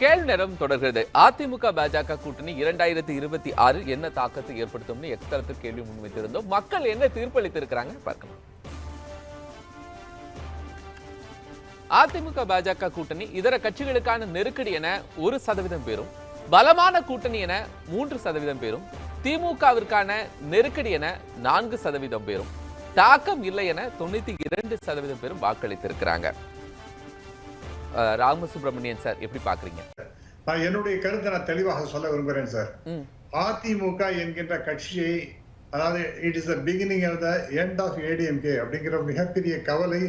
கேள்வி நேரம் தொடர்கிறது. அதிமுக பாஜக கூட்டணி 2026 என்ன தாக்கத்தை ஏற்படுத்தும் எக்ஸ்தலத்தில் கேள்வி முன்வைத்திருந்தோம். மக்கள் என்ன தீர்ப்பளித்திருக்கிறாங்க பார்க்கலாம். அதிமுக பாஜக கூட்டணி இதர கட்சிகளுக்கான நெருக்கடி என 1% பேரும், பலமான கூட்டணி என 3% பேரும், திமுகவிற்கான நெருக்கடி என 4% பேரும், தாக்கம் இல்லை என 92% பேரும் வாக்களித்திருக்கிறாங்க. ராமசுப்ரமணியன் சார், எப்படி பாக்குறீங்க? நான் என்னுடைய கருத்தை நான் தெளிவாக சொல்ல விரும்புகிறேன் சார். அதிமுக என்கின்ற கட்சியை, அதாவது it is the beginning of the end of ADMK அப்படிங்கிற மிகப்பெரிய கவலை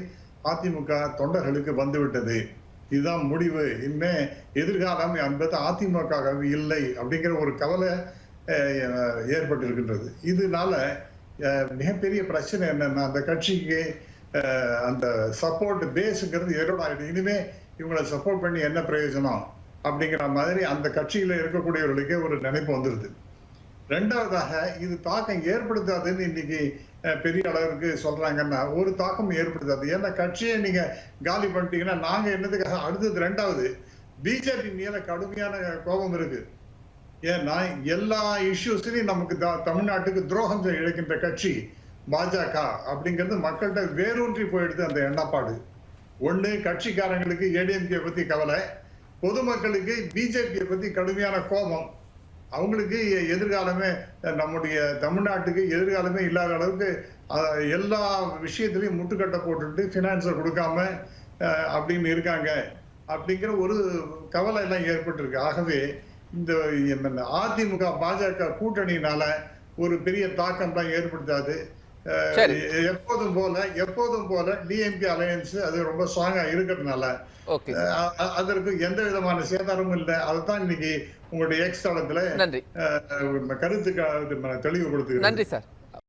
அதிமுக தொண்டர்களுக்கு வந்துவிட்டது. இதுதான் முடிவு, இனிமே எதிர்காலம் என்பது அதிமுக இல்லை அப்படிங்கிற ஒரு கவலை ஏற்பட்டிருக்கின்றது. இதனால மிகப்பெரிய பிரச்சனை என்னன்னா, அந்த கட்சிக்கு அந்த சப்போர்ட் பேஸுங்கிறது எரோடாயிடும். இனிமே இவங்களை சப்போர்ட் பண்ணி என்ன பிரயோஜனம் அப்படிங்கிற மாதிரி அந்த கட்சியில இருக்கக்கூடியவர்களுக்கே ஒரு நினைப்பு வந்துருது. ரெண்டாவதாக, இது தாக்கம் ஏற்படுத்தாதுன்னு இன்னைக்கு பெரிய அளவிற்கு சொல்றாங்கன்னா, ஒரு தாக்கம் ஏற்படுத்தாது. ஏன்னா கட்சியை நீங்க காலி பண்ணிட்டீங்கன்னா நாங்க என்னதுக்காக? அடுத்தது ரெண்டாவது, பிஜேபி மேல கடுமையான கோபம் இருக்கு. ஏன்னா எல்லா இஷ்யூஸ்லயும் நமக்கு தமிழ்நாட்டுக்கு துரோகம் இழைக்கின்ற கட்சி பாஜக அப்படிங்கிறது மக்கள்கிட்ட வேரூன்றி போயிடுது அந்த எண்ணப்பாடு. ஒண்ணு, கட்சிக்காரங்களுக்கு ஏடிஎம்கே பத்தி கவலை, பொதுமக்களுக்கு பிஜேபியை பத்தி கடுமையான கோபம். அவங்களுக்கு எதிர்காலமே, நம்முடைய தமிழ்நாட்டுக்கு எதிர்காலமே இல்லாத அளவுக்கு எல்லா விஷயத்திலையும் முட்டுக்கட்டை போட்டுட்டு பினான்ஸை கொடுக்காம அப்படின்னு இருக்காங்க அப்படிங்கிற ஒரு கவலை எல்லாம் ஏற்பட்டிருக்கு. ஆகவே இந்த அதிமுக பாஜக கூட்டணியினால ஒரு பெரிய தாக்கம் தான் ஏற்படுத்தாது. எப்போதும் போல டிஎம்கே அலையன்ஸ் அது ரொம்ப ஸ்ட்ராங்கா இருக்கிறதுனால அதற்கு எந்த விதமான சேதாரமும் இல்லை. அதுதான் இன்னைக்கு உங்களுடைய எக்ஸ் தளத்துல கருத்துக்கு தெளிவு கொடுத்து. நன்றி சார்.